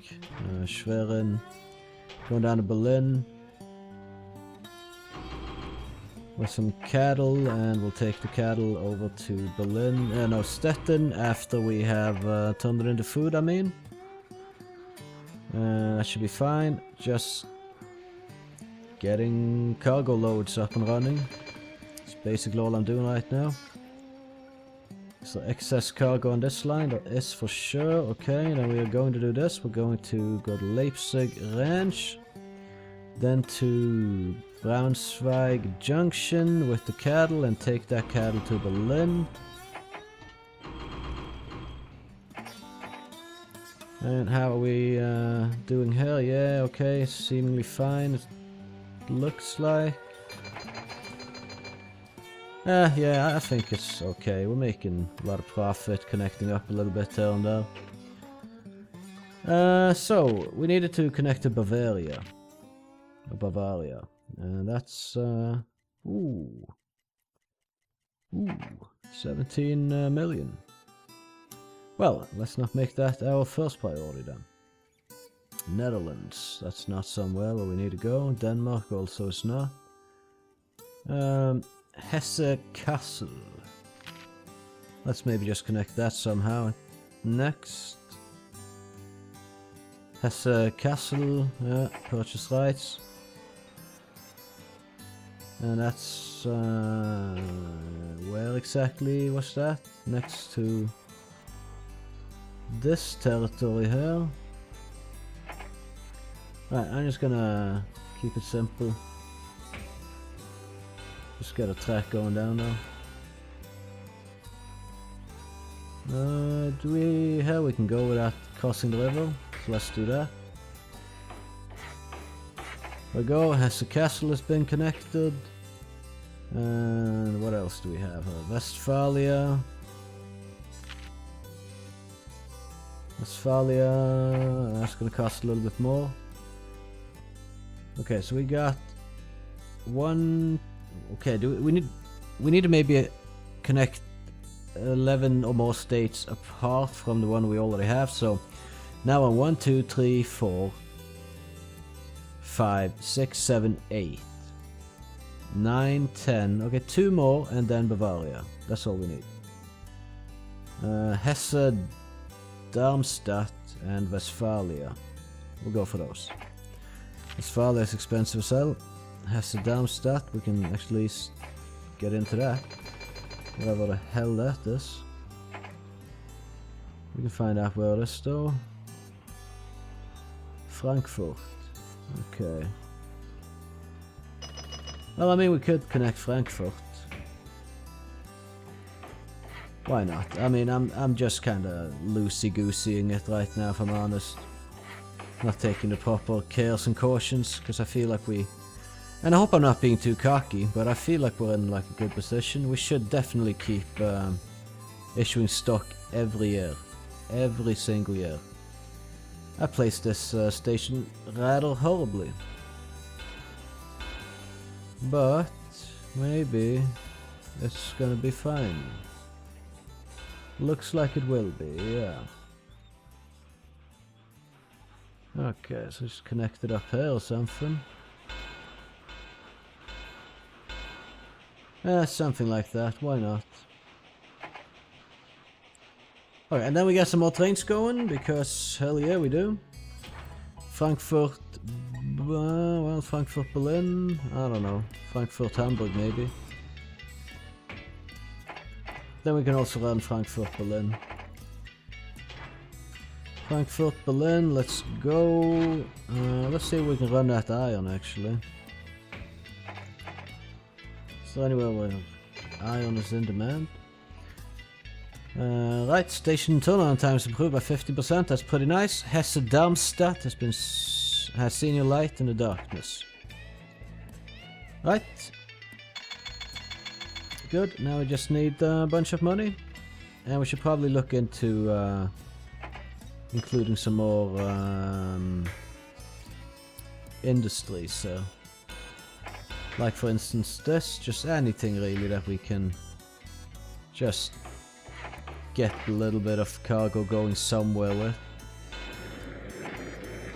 Schwerin, going down to Berlin. With some cattle, and we'll take the cattle over to Berlin, no, Stettin, after we have turned it into food, I mean. That should be fine, just getting cargo loads up and running. That's basically all I'm doing right now. So excess cargo on this line, that is for sure. Okay, now we are going to do this. We're going to go to Leipzig Ranch, then to Braunschweig Junction with the cattle and take that cattle to Berlin. And how are we doing here? Yeah, okay, seemingly fine. It looks like. Yeah, I think it's okay. We're making a lot of profit, connecting up a little bit here and there. So we needed to connect to Bavaria. And that's, 17 million. Well, let's not make that our first priority then. Netherlands, that's not somewhere where we need to go. Denmark also is not. Hesse Castle. Let's maybe just connect that somehow. Next. Hesse Castle, yeah, purchase rights. And that's... where exactly was that? Next to this territory here. Right, I'm just gonna keep it simple. Just get a track going down now. Do we... Here we can go without crossing the river, so let's do that. There we go, Hesse Castle has been connected. And what else do we have here? Westphalia. Westphalia, that's gonna cost a little bit more. Okay, so we got one... Okay, we need to maybe connect 11 or more states apart from the one we already have. So now on 1, 2, 3, 4, 5, 6, 7, 8, 9, 10. Okay, 2 more and then Bavaria. That's all we need. Hesse, Darmstadt and Westphalia. We'll go for those. Westphalia is expensive as hell. Hesse, Darmstadt, we can actually get into that. Whatever the hell that is. We can find out where it is though. Frankfurt. Okay. Well, I mean, we could connect Frankfurt. Why not? I mean, I'm just kind of loosey-gooseying it right now, if I'm honest. Not taking the proper cares and cautions, because I feel like we... And I hope I'm not being too cocky, but I feel like we're in like a good position. We should definitely keep issuing stock every year. Every single year. I placed this station rather horribly. But maybe it's gonna be fine. Looks like it will be, yeah. Okay, so just connect it up here or something. Something like that, why not? Okay, and then we got some more trains going, because hell yeah, we do. Frankfurt, well, Frankfurt, Berlin, I don't know. Frankfurt, Hamburg, maybe. Then we can also run Frankfurt, Berlin. Frankfurt, Berlin, let's go. Let's see if we can run that iron, actually. Is there anywhere where iron is in demand? Right, station turnaround times improved by 50%, that's pretty nice. Hesse Darmstadt has seen your light in the darkness. Right. Good, now we just need a bunch of money. And we should probably look into including some more industries, so. Like for instance this, just anything really that we can just get a little bit of cargo going somewhere with.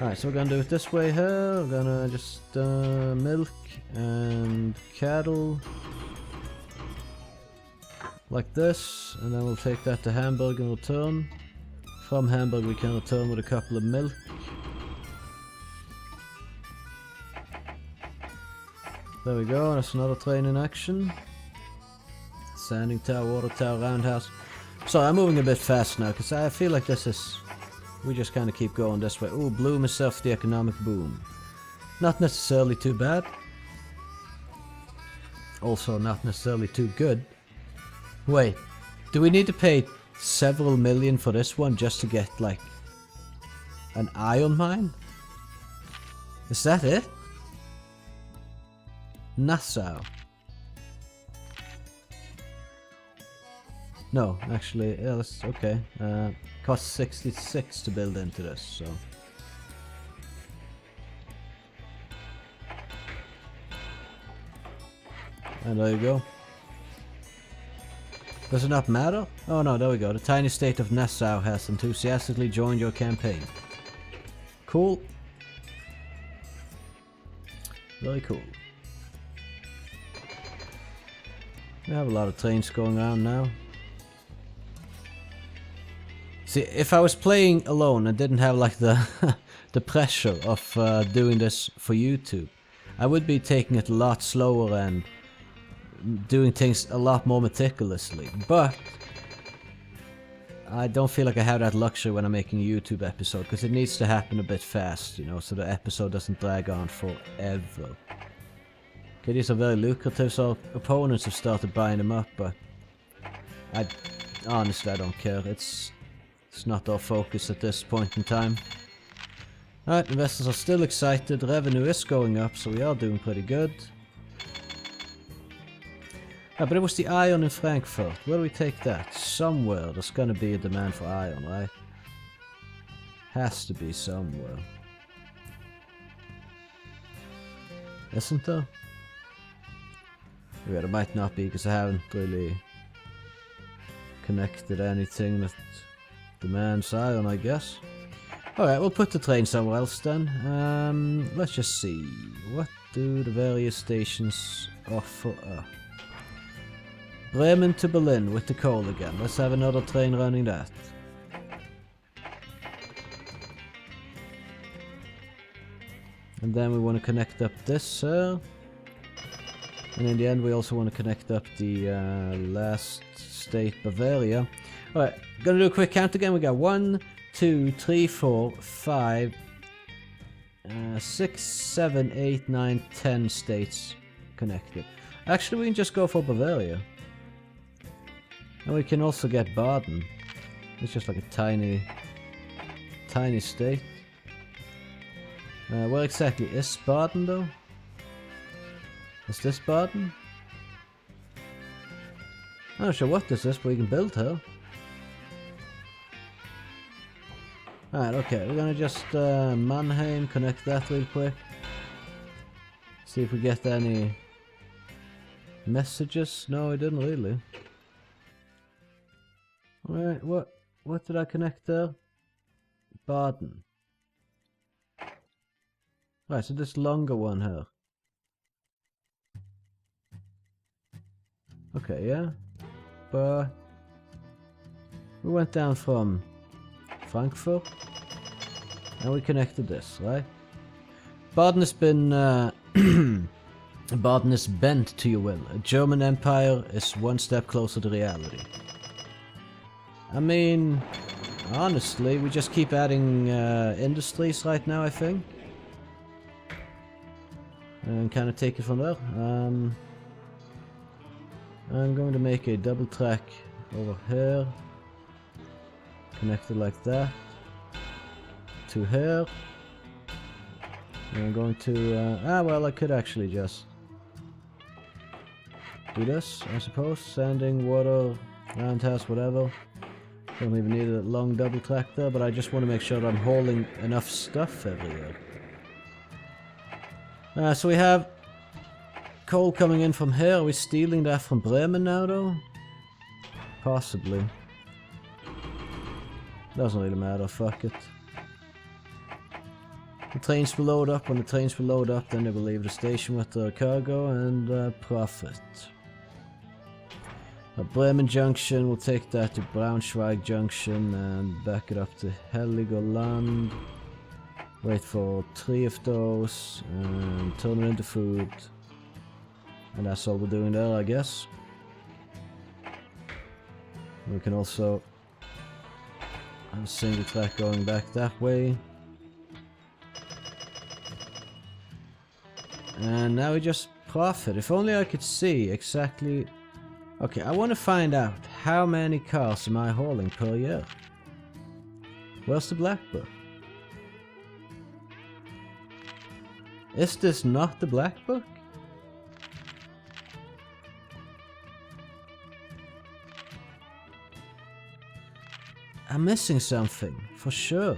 Alright, so we're gonna do it this way here. We're gonna just milk and cattle like this, and then we'll take that to Hamburg and return. From Hamburg we can return with a couple of milk. There we go, that's another train in action. Sanding tower, water tower, roundhouse. Sorry, I'm moving a bit fast now, because I feel like this is... We just kind of keep going this way. Ooh, bloom itself the economic boom. Not necessarily too bad. Also not necessarily too good. Wait, do we need to pay several million for this one just to get, like, an iron mine? Is that it? Nassau. No, actually, yeah, that's okay. Costs 66 to build into this, so. And there you go. Does it not matter? Oh no, there we go. The tiny state of Nassau has enthusiastically joined your campaign. Cool. Very cool. We have a lot of trains going around now. See, if I was playing alone and didn't have like the the pressure of doing this for YouTube, I would be taking it a lot slower and doing things a lot more meticulously, but I don't feel like I have that luxury when I'm making a YouTube episode, because it needs to happen a bit fast, you know, so the episode doesn't drag on forever. Okay, these are very lucrative, so opponents have started buying them up, but honestly I don't care. It's not our focus at this point in time. Alright, investors are still excited, revenue is going up, so we are doing pretty good. But it was the iron in Frankfurt. Where do we take that? Somewhere there's gonna be a demand for iron, right? Has to be somewhere. Isn't there? Yeah, there might not be, because I haven't really connected anything that demands iron, I guess. Alright, we'll put the train somewhere else then. Let's just see. What do the various stations offer up? Bremen to Berlin with the coal again. Let's have another train running that. And then we want to connect up this. And in the end we also want to connect up the last state, Bavaria. Alright, gonna do a quick count again. We got 1, 2, 3, 4, 5, 6, 7, 8, 9, 10 states connected. Actually, we can just go for Bavaria. And we can also get Baden. It's just like a tiny state. Where exactly is Baden though? Is this Baden? I'm not sure what this is, but we can build her. Alright, okay, we're gonna just Mannheim, connect that real quick. See if we get any messages. No, we didn't really. Alright, what did I connect there? Baden. Right, so this longer one here. Okay, yeah. But we went down from Frankfurt and we connected this, right? Baden has been Baden is bent to your will. A German empire is one step closer to reality. I mean, honestly, we just keep adding industries right now, I think. And kind of take it from there. I'm going to make a double track over here. Connected like that. To here. And I'm going to... well, I could actually just do this, I suppose. Sanding, water, roundhouse, whatever. Don't even need a long double track there, but I just want to make sure that I'm hauling enough stuff everywhere. So we have coal coming in from here. Are we stealing that from Bremen now, though? Possibly. Doesn't really matter, fuck it. The trains will load up. When the trains will load up, then they will leave the station with their cargo and profit. At Bremen Junction, we'll take that to Braunschweig Junction and back it up to Heligoland. Wait for 3 of those and turn it into food. And that's all we're doing there, I guess. We can also have a single track going back that way. And now we just profit. If only I could see exactly... Okay, I want to find out how many cars am I hauling per year. Where's the black book? Is this not the black book? I'm missing something, for sure.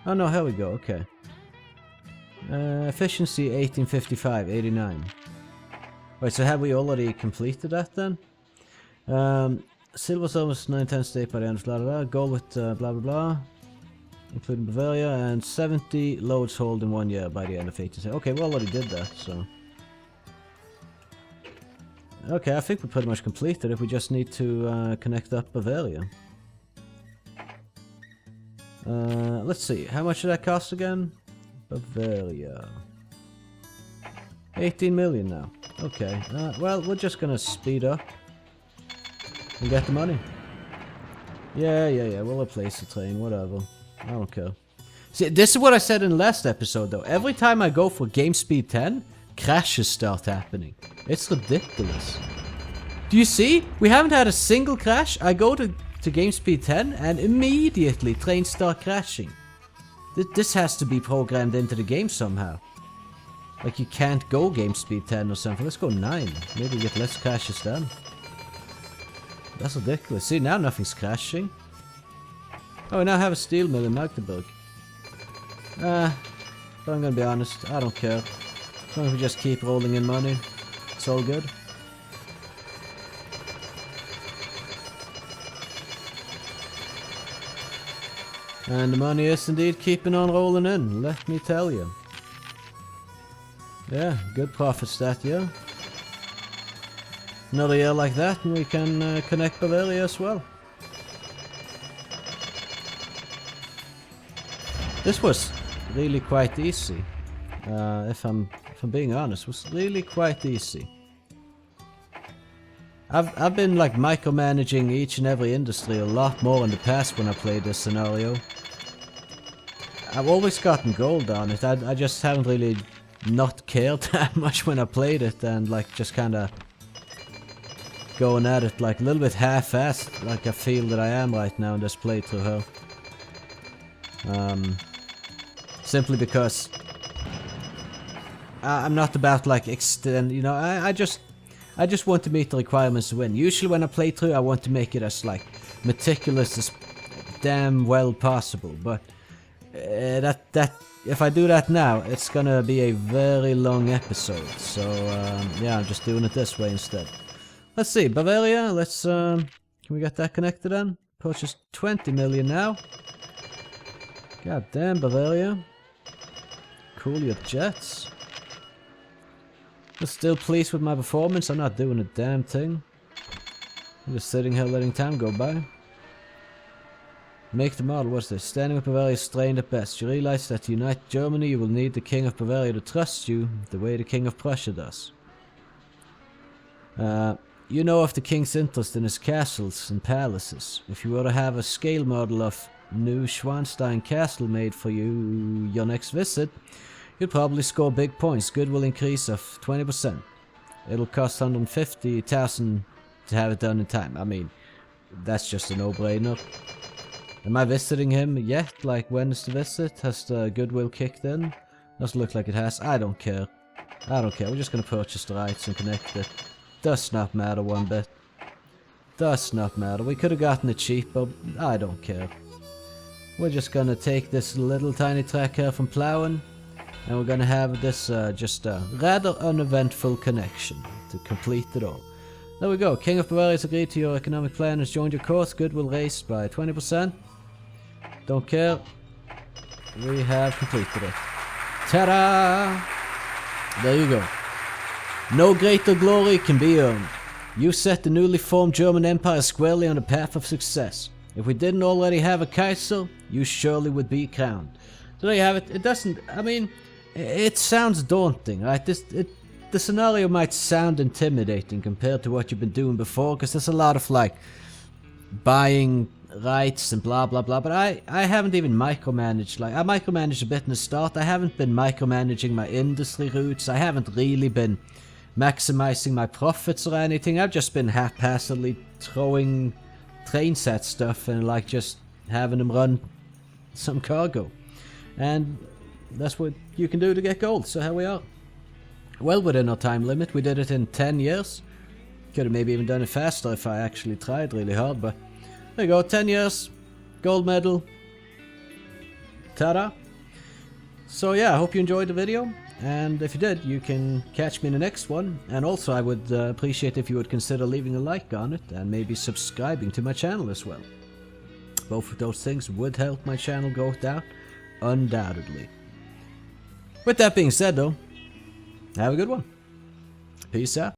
Oh no, here we go, okay. Efficiency 1855, 89. Wait, so have we already completed that then? Silver's almost 910 state by the end of blah blah blah. Gold with blah blah blah. Including Bavaria, and 70 loads hauled in 1 year by the end of 18. Okay, we already did that, so... Okay, I think we pretty much completed it. We just need to connect up Bavaria. Let's see, how much did that cost again? Bavaria. 18 million now. Okay, well, we're just gonna speed up and get the money. Yeah, we'll replace the train, whatever. I don't care. See, this is what I said in the last episode, though. Every time I go for game speed 10, crashes start happening. It's ridiculous. Do you see? We haven't had a single crash. I go to game speed 10 and immediately trains start crashing. This has to be programmed into the game somehow. Like you can't go game speed 10 or something. Let's go 9. Maybe get less crashes then. That's ridiculous. See, now nothing's crashing. Oh, we now have a steel mill in Magdeburg. But I'm gonna be honest, I don't care. As long as we just keep rolling in money, it's all good. And the money is indeed keeping on rolling in, let me tell you. Yeah, good profits that year. Another year like that and we can connect Bavaria as well. This was really quite easy. If I'm being honest, it was really quite easy. I've been like micromanaging each and every industry a lot more in the past when I played this scenario. I've always gotten gold on it. I just haven't really not cared that much when I played it and like just kinda going at it like a little bit half-assed, like I feel that I am right now in this playthrough here. Simply because I'm not about like extend, you know, I just want to meet the requirements to win. Usually when I play through I want to make it as like meticulous as damn well possible, but if I do that now it's gonna be a very long episode, so yeah, I'm just doing it this way instead. Let's see, Bavaria, let's can we get that connected then? Purchase 20 million now. God damn, Bavaria. Cool your jets. I'm still pleased with my performance. I'm not doing a damn thing. I'm just sitting here letting time go by. Make the model. What's this? Standing with Bavaria is strained at best. You realize that to unite Germany you will need the King of Bavaria to trust you the way the King of Prussia does. You know of the King's interest in his castles and palaces. If you were to have a scale model of New Schwanstein Castle made for you your next visit, you'd probably score big points. Goodwill increase of 20%. It'll cost 150,000 to have it done in time. I mean, that's just a no-brainer. Am I visiting him yet? Like, when is the visit? Has the goodwill kicked in? Doesn't look like it has. I don't care. I don't care. We're just gonna purchase the rights and connect it. Does not matter one bit. Does not matter. We could have gotten it cheaper. I don't care. We're just gonna take this little tiny track here from Ploughin, and we're gonna have this just a rather uneventful connection to complete it all. There we go. King of Bavaria has agreed to your economic plan, has joined your course. Goodwill raised by 20%. Don't care. We have completed it. Ta-da! There you go. No greater glory can be earned. You set the newly formed German Empire squarely on the path of success. If we didn't already have a Kaiser, you surely would be crowned. So there you have it. It doesn't, I mean, it sounds daunting, right? The scenario might sound intimidating compared to what you've been doing before, because there's a lot of like buying rights and blah blah blah, but I haven't even micromanaged. Like, I micromanaged a bit in the start. I haven't been micromanaging my industry routes. I haven't really been maximizing my profits or anything. I've just been haphazardly throwing train set stuff and like just having them run some cargo, and that's what you can do to get gold. So here we are, well within our time limit. We did it in 10 years. Could have maybe even done it faster if I actually tried really hard, but there you go, 10 years, gold medal, ta-da. So yeah, I hope you enjoyed the video, and if you did, you can catch me in the next one. And also I would appreciate if you would consider leaving a like on it and maybe subscribing to my channel as well. Both of those things would help my channel go down, undoubtedly. With that being said though, have a good one. Peace out.